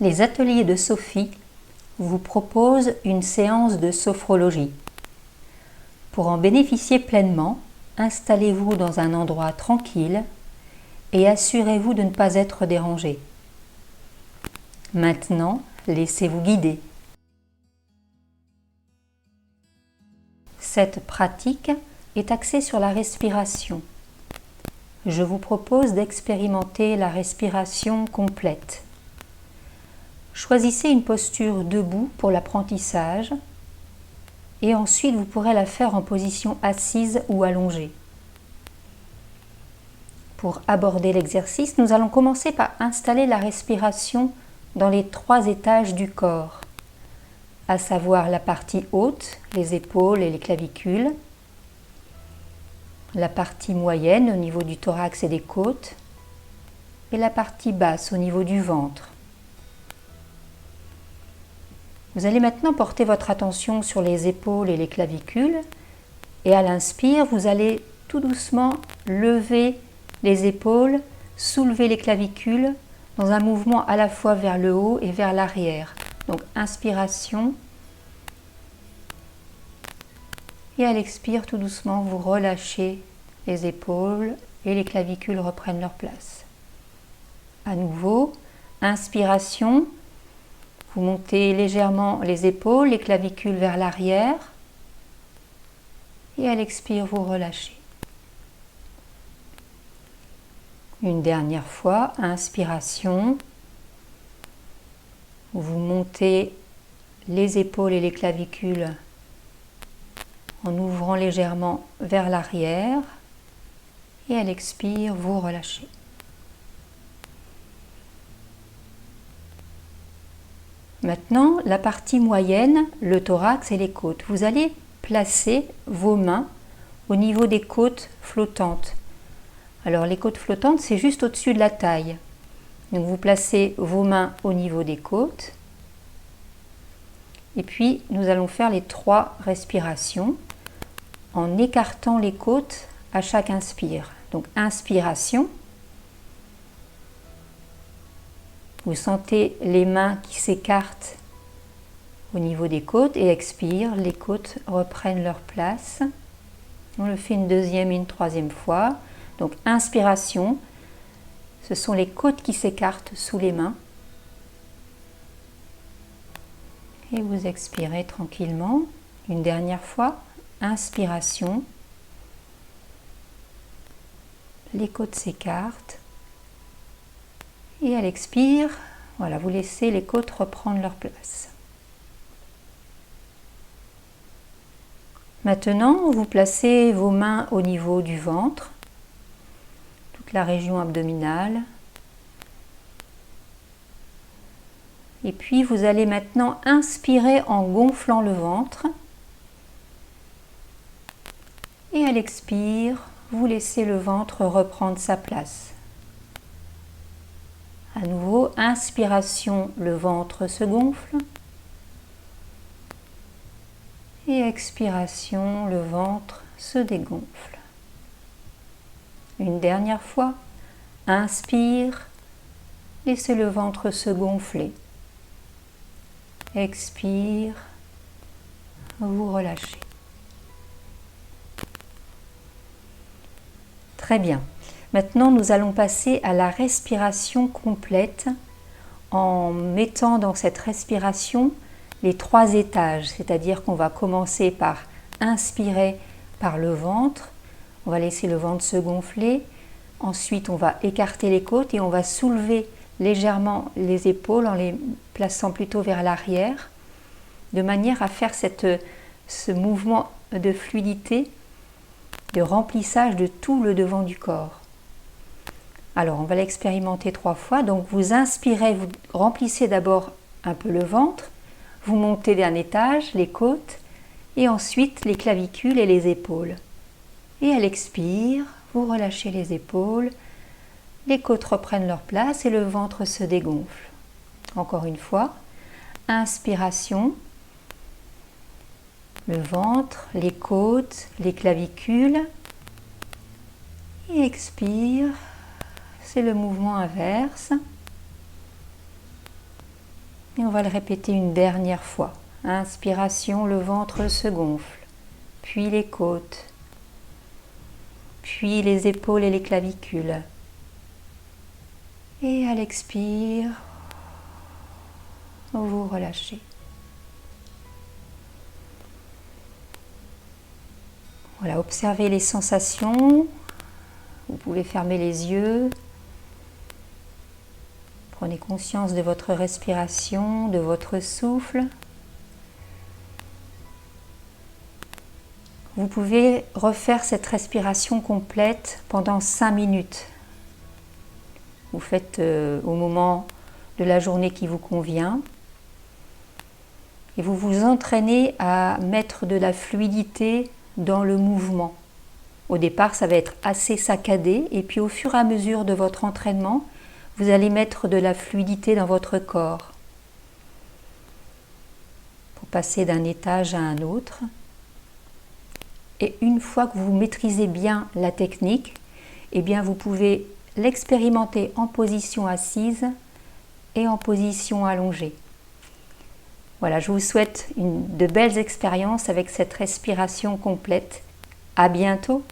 Les ateliers de Sophie vous proposent une séance de sophrologie. Pour en bénéficier pleinement, installez-vous dans un endroit tranquille et assurez-vous de ne pas être dérangé. Maintenant, laissez-vous guider. Cette pratique est axée sur la respiration. Je vous propose d'expérimenter la respiration complète. Choisissez une posture debout pour l'apprentissage et ensuite vous pourrez la faire en position assise ou allongée. Pour aborder l'exercice, nous allons commencer par installer la respiration dans les 3 étages du corps, à savoir la partie haute, les épaules et les clavicules, la partie moyenne au niveau du thorax et des côtes, et la partie basse au niveau du ventre. Vous allez maintenant porter votre attention sur les épaules et les clavicules et à l'inspire, vous allez tout doucement lever les épaules, soulever les clavicules dans un mouvement à la fois vers le haut et vers l'arrière. Donc inspiration et à l'expire, tout doucement, vous relâchez les épaules et les clavicules reprennent leur place. À nouveau, inspiration. Vous montez légèrement les épaules, les clavicules vers l'arrière et à l'expire, vous relâchez. Une dernière fois, inspiration. Vous montez les épaules et les clavicules en ouvrant légèrement vers l'arrière et à l'expire, vous relâchez. Maintenant, la partie moyenne, le thorax et les côtes. Vous allez placer vos mains au niveau des côtes flottantes. Alors les côtes flottantes, c'est juste au-dessus de la taille. Donc vous placez vos mains au niveau des côtes. Et puis nous allons faire les 3 respirations en écartant les côtes à chaque inspire. Donc inspiration. Vous sentez les mains qui s'écartent au niveau des côtes et expire, les côtes reprennent leur place. On le fait une deuxième et une troisième fois. Donc inspiration, ce sont les côtes qui s'écartent sous les mains. Et vous expirez tranquillement. Une dernière fois, inspiration. Les côtes s'écartent. Et à l'expire, voilà, vous laissez les côtes reprendre leur place. Maintenant, vous placez vos mains au niveau du ventre, toute la région abdominale. Et puis, vous allez maintenant inspirer en gonflant le ventre. Et à l'expire, vous laissez le ventre reprendre sa place. À nouveau, inspiration, le ventre se gonfle. Et expiration, le ventre se dégonfle. Une dernière fois, inspire, laissez le ventre se gonfler. Expire, vous relâchez. Très bien. Maintenant, nous allons passer à la respiration complète en mettant dans cette respiration les 3 étages, c'est-à-dire qu'on va commencer par inspirer par le ventre, on va laisser le ventre se gonfler, ensuite on va écarter les côtes et on va soulever légèrement les épaules en les plaçant plutôt vers l'arrière, de manière à faire ce mouvement de fluidité, de remplissage de tout le devant du corps. Alors, on va l'expérimenter 3 fois. Donc, vous inspirez, vous remplissez d'abord un peu le ventre, vous montez d'un étage, les côtes, et ensuite les clavicules et les épaules. Et à l'expire, vous relâchez les épaules, les côtes reprennent leur place et le ventre se dégonfle. Encore une fois, inspiration, le ventre, les côtes, les clavicules, et expire, c'est le mouvement inverse. Et on va le répéter une dernière fois. Inspiration, le ventre se gonfle, puis les côtes, puis les épaules et les clavicules. Et à l'expire, vous relâchez. Voilà, observez les sensations. Vous pouvez fermer les yeux. Prenez conscience de votre respiration, de votre souffle. Vous pouvez refaire cette respiration complète pendant 5 minutes. Vous faites au moment de la journée qui vous convient. Et vous vous entraînez à mettre de la fluidité dans le mouvement. Au départ, ça va être assez saccadé, et puis au fur et à mesure de votre entraînement, vous allez mettre de la fluidité dans votre corps pour passer d'un étage à un autre. Et une fois que vous maîtrisez bien la technique, eh bien vous pouvez l'expérimenter en position assise et en position allongée. Voilà, je vous souhaite de belles expériences avec cette respiration complète. À bientôt!